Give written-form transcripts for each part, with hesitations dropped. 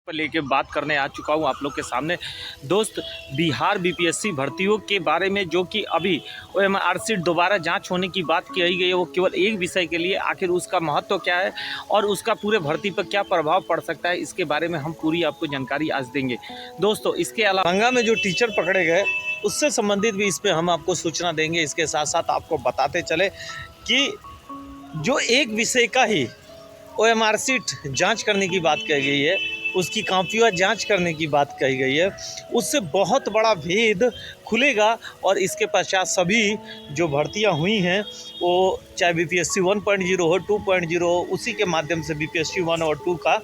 पर लेके बात करने आ चुका हूँ आप लोग के सामने दोस्त। बिहार बीपीएससी भर्तियों के बारे में जो कि अभी ओएमआर सीट दोबारा जांच होने की बात की गई है, वो केवल एक विषय के लिए। आखिर उसका महत्व क्या है और उसका पूरे भर्ती पर क्या प्रभाव पड़ सकता है, इसके बारे में हम पूरी आपको जानकारी आज देंगे दोस्तों। इसके अलावा गंगा में जो टीचर पकड़े गए उससे संबंधित भी इस पर हम आपको सूचना देंगे। इसके साथ साथ आपको बताते चले कि जो एक विषय का ही ओएमआर सीट जाँच करने की बात कही गई है, उसकी कापियाँ जांच करने की बात कही गई है, उससे बहुत बड़ा भेद खुलेगा। और इसके पश्चात सभी जो भर्तियां हुई हैं वो चाहे बीपीएससी 1.0 हो 2.0 हो, उसी के माध्यम से बीपीएससी 1 और 2 का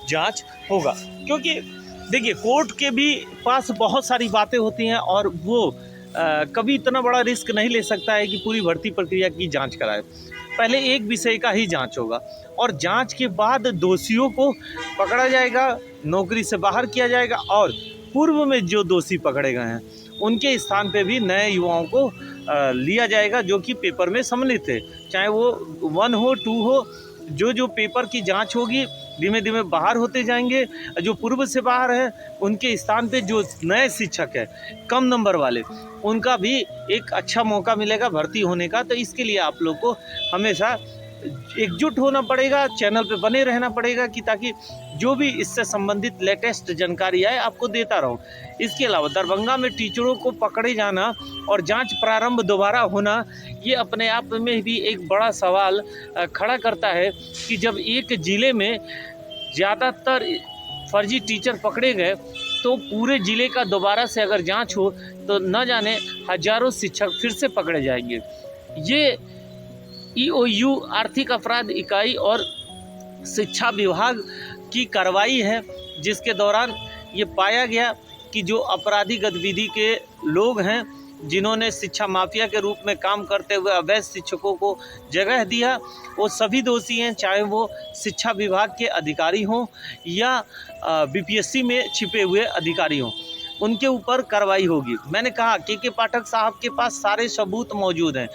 जांच होगा। क्योंकि देखिए कोर्ट के भी पास बहुत सारी बातें होती हैं और वो कभी इतना बड़ा रिस्क नहीं ले सकता है कि पूरी भर्ती प्रक्रिया की जाँच कराए। पहले एक विषय का ही जांच होगा और जांच के बाद दोषियों को पकड़ा जाएगा, नौकरी से बाहर किया जाएगा और पूर्व में जो दोषी पकड़े गए हैं उनके स्थान पे भी नए युवाओं को लिया जाएगा जो कि पेपर में सम्मिलित थे, चाहे वो 1 हो 2 हो। जो पेपर की जांच होगी धीमे धीमे बाहर होते जाएंगे। जो पूर्व से बाहर है उनके स्थान पे जो नए शिक्षक है कम नंबर वाले, उनका भी एक अच्छा मौका मिलेगा भर्ती होने का। तो इसके लिए आप लोग को हमेशा एकजुट होना पड़ेगा, चैनल पे बने रहना पड़ेगा कि ताकि जो भी इससे संबंधित लेटेस्ट जानकारी आए आपको देता रहूं। इसके अलावा दरभंगा में टीचरों को पकड़े जाना और जांच प्रारंभ दोबारा होना, ये अपने आप में भी एक बड़ा सवाल खड़ा करता है कि जब एक ज़िले में ज़्यादातर फर्जी टीचर पकड़े गए तो पूरे ज़िले का दोबारा से अगर जांच हो तो न जाने हजारों शिक्षक फिर से पकड़े जाएंगे। ये ईओयू आर्थिक अपराध इकाई और शिक्षा विभाग की कार्रवाई है, जिसके दौरान ये पाया गया कि जो अपराधी गतिविधि के लोग हैं जिन्होंने शिक्षा माफिया के रूप में काम करते हुए अवैध शिक्षकों को जगह दिया, वो सभी दोषी हैं, चाहे वो शिक्षा विभाग के अधिकारी हों या बीपीएससी में छिपे हुए अधिकारी हों, उनके ऊपर कार्रवाई होगी। मैंने कहा के पाठक साहब के पास सारे सबूत मौजूद हैं।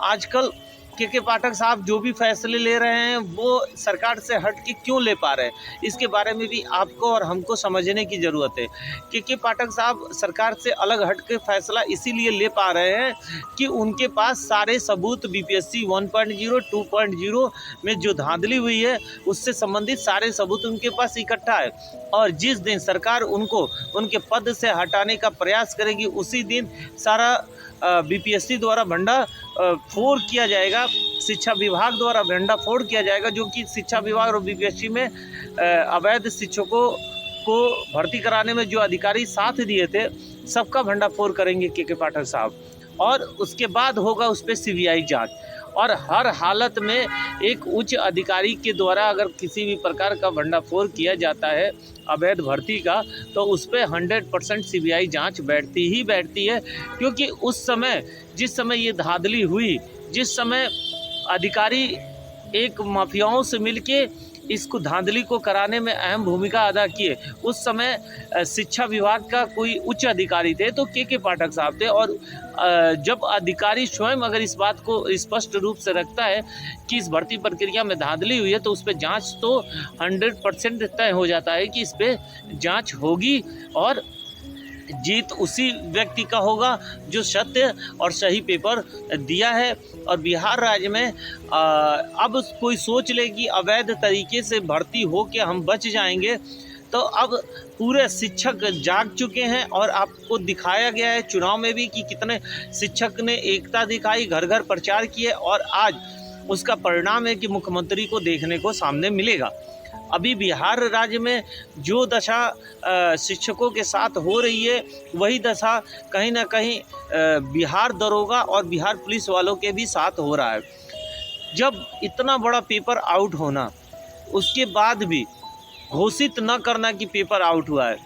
आजकल के पाठक साहब जो भी फैसले ले रहे हैं वो सरकार से हट के क्यों ले पा रहे हैं, इसके बारे में भी आपको और हमको समझने की ज़रूरत है। के पाठक साहब सरकार से अलग हट के फैसला इसीलिए ले पा रहे हैं कि उनके पास सारे सबूत बीपीएससी 1.0 2.0 में जो धांधली हुई है उससे संबंधित सारे सबूत उनके पास इकट्ठा है। और जिस दिन सरकार उनको उनके पद से हटाने का प्रयास करेगी उसी दिन सारा बीपीएससी द्वारा भंडा फोड़ किया जाएगा, शिक्षा विभाग द्वारा भंडा फोड़ किया जाएगा। जो कि शिक्षा विभाग और बीपीएससी में अवैध शिक्षकों को भर्ती कराने में जो अधिकारी साथ दिए थे सबका भंडा फोड़ करेंगे के पाठक साहब। और उसके बाद होगा उस पर सीबीआई जांच। और हर हालत में एक उच्च अधिकारी के द्वारा अगर किसी भी प्रकार का भंडाफोड़ किया जाता है अवैध भर्ती का, तो उस पर 100% सीबीआई जांच बैठती ही बैठती है। क्योंकि उस समय जिस समय ये धांधली हुई, जिस समय अधिकारी एक माफियाओं से मिलके इसको धांधली को कराने में अहम भूमिका अदा किए, उस समय शिक्षा विभाग का कोई उच्च अधिकारी थे तो के पाठक साहब थे। और जब अधिकारी स्वयं अगर इस बात को स्पष्ट रूप से रखता है कि इस भर्ती प्रक्रिया में धांधली हुई है तो उस पर जांच तो 100% तय हो जाता है कि इस पर जांच होगी और जीत उसी व्यक्ति का होगा जो सत्य और सही पेपर दिया है। और बिहार राज्य में अब कोई सोच ले कि अवैध तरीके से भर्ती हो के हम बच जाएंगे, तो अब पूरे शिक्षक जाग चुके हैं। और आपको दिखाया गया है चुनाव में भी कि कितने शिक्षक ने एकता दिखाई, घर घर प्रचार किए और आज उसका परिणाम है कि मुख्यमंत्री को देखने को सामने मिलेगा। अभी बिहार राज्य में जो दशा शिक्षकों के साथ हो रही है वही दशा कहीं ना कहीं बिहार दरोगा और बिहार पुलिस वालों के भी साथ हो रहा है। जब इतना बड़ा पेपर आउट होना, उसके बाद भी घोषित न करना कि पेपर आउट हुआ है,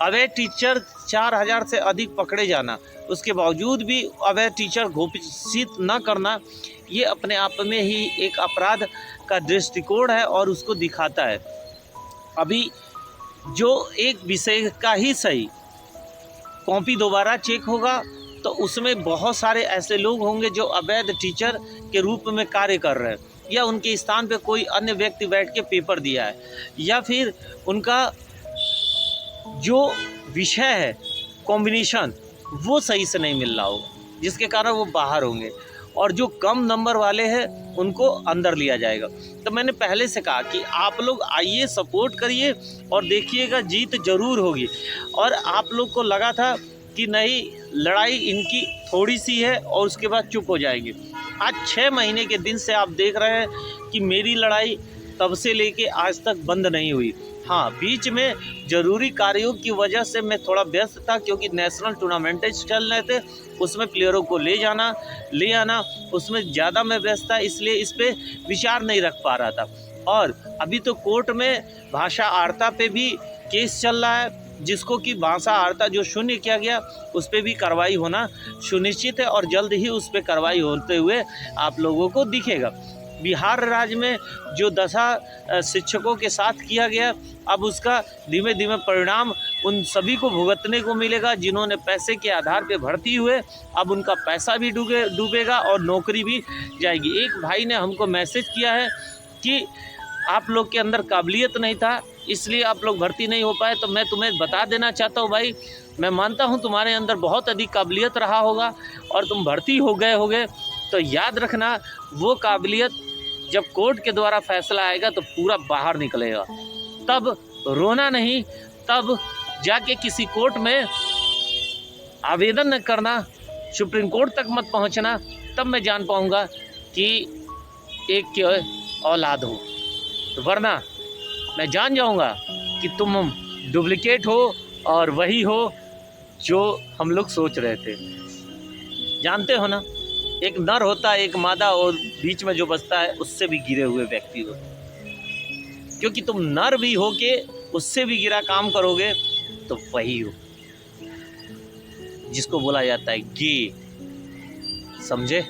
अवैध टीचर 4000 से अधिक पकड़े जाना, उसके बावजूद भी अवैध टीचर घोषित न करना, ये अपने आप में ही एक अपराध का दृष्टिकोण है और उसको दिखाता है। अभी जो एक विषय का ही सही कॉपी दोबारा चेक होगा तो उसमें बहुत सारे ऐसे लोग होंगे जो अवैध टीचर के रूप में कार्य कर रहे हैं, या उनके स्थान पे कोई अन्य व्यक्ति बैठ के पेपर दिया है, या फिर उनका जो विषय है कॉम्बिनेशन वो सही से नहीं मिल रहा होगा, जिसके कारण वो बाहर होंगे, और जो कम नंबर वाले हैं उनको अंदर लिया जाएगा। तो मैंने पहले से कहा कि आप लोग आइए, सपोर्ट करिए और देखिएगा जीत जरूर होगी। और आप लोग को लगा था कि नहीं, लड़ाई इनकी थोड़ी सी है और उसके बाद चुप हो जाएंगे। आज 6 महीने के दिन से आप देख रहे हैं कि मेरी लड़ाई तब से लेके आज तक बंद नहीं हुई। हाँ, बीच में ज़रूरी कार्यों की वजह से मैं थोड़ा व्यस्त था, क्योंकि नेशनल टूर्नामेंट चल रहे थे, उसमें प्लेयरों को ले आना, उसमें ज़्यादा मैं व्यस्त था, इसलिए इस पे विचार नहीं रख पा रहा था। और अभी तो कोर्ट में भाषा आर्ता पे भी केस चल रहा है, जिसको कि भाषा आर्ता जो शून्य किया गया उस पर भी कार्रवाई होना सुनिश्चित है, और जल्द ही उस पर कार्रवाई होते हुए आप लोगों को दिखेगा। बिहार राज्य में जो दशा शिक्षकों के साथ किया गया, अब उसका धीमे धीमे परिणाम उन सभी को भुगतने को मिलेगा जिन्होंने पैसे के आधार पे भर्ती हुए। अब उनका पैसा भी डूबेगा और नौकरी भी जाएगी। एक भाई ने हमको मैसेज किया है कि आप लोग के अंदर काबिलियत नहीं था, इसलिए आप लोग भर्ती नहीं हो पाए। तो मैं तुम्हें बता देना चाहता हूँ भाई, मैं मानता हूँ तुम्हारे अंदर बहुत अधिक काबिलियत रहा होगा और तुम भर्ती हो गए, तो याद रखना वो काबिलियत जब कोर्ट के द्वारा फैसला आएगा तो पूरा बाहर निकलेगा। तब रोना नहीं, तब जाके किसी कोर्ट में आवेदन न करना, सुप्रीम कोर्ट तक मत पहुंचना, तब मैं जान पाऊंगा कि एक की औलाद हो। तो वरना मैं जान जाऊंगा कि तुम डुप्लीकेट हो और वही हो जो हम लोग सोच रहे थे। जानते हो ना, एक नर होता है, एक मादा, और बीच में जो बचता है उससे भी गिरे हुए व्यक्ति हो। क्योंकि तुम नर भी हो के उससे भी गिरा काम करोगे तो वही हो जिसको बोला जाता है गे, समझे।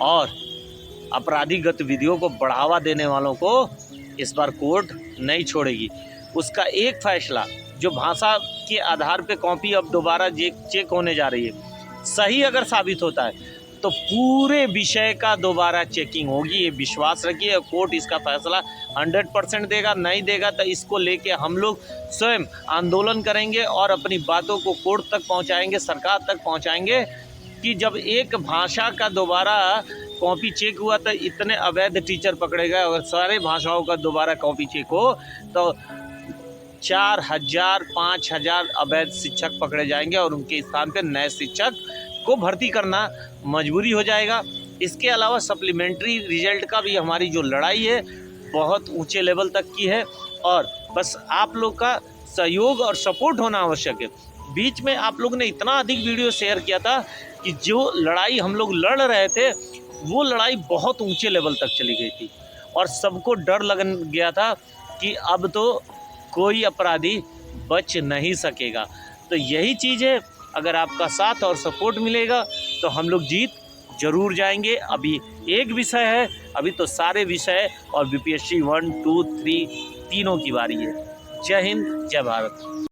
और आपराधिक गतिविधियों को बढ़ावा देने वालों को इस बार कोर्ट नहीं छोड़ेगी। उसका एक फैसला जो भाषा के आधार पे कॉपी अब दोबारा चेक होने जा रही है, सही अगर साबित होता है तो पूरे विषय का दोबारा चेकिंग होगी, ये विश्वास रखिए। कोर्ट इसका फैसला 100% देगा। नहीं देगा तो इसको लेके हम लोग स्वयं आंदोलन करेंगे और अपनी बातों को कोर्ट तक पहुंचाएंगे, सरकार तक पहुंचाएंगे कि जब एक भाषा का दोबारा कॉपी चेक हुआ तो इतने अवैध टीचर पकड़े गए। अगर सारे भाषाओं का दोबारा कॉपी चेक हो तो 4000 5000 अवैध शिक्षक पकड़े जाएंगे और उनके स्थान पर नए शिक्षक को भर्ती करना मजबूरी हो जाएगा। इसके अलावा सप्लीमेंट्री रिजल्ट का भी हमारी जो लड़ाई है बहुत ऊंचे लेवल तक की है, और बस आप लोग का सहयोग और सपोर्ट होना आवश्यक है। बीच में आप लोग ने इतना अधिक वीडियो शेयर किया था कि जो लड़ाई हम लोग लड़ रहे थे वो लड़ाई बहुत ऊंचे लेवल तक चली गई थी, और सबको डर लग गया था कि अब तो कोई अपराधी बच नहीं सकेगा। तो यही चीज़ है, अगर आपका साथ और सपोर्ट मिलेगा तो हम लोग जीत जरूर जाएंगे। अभी एक विषय है, अभी तो सारे विषय और बीपीएससी 1 2 3 तीनों की बारी है। जय हिंद, जय भारत।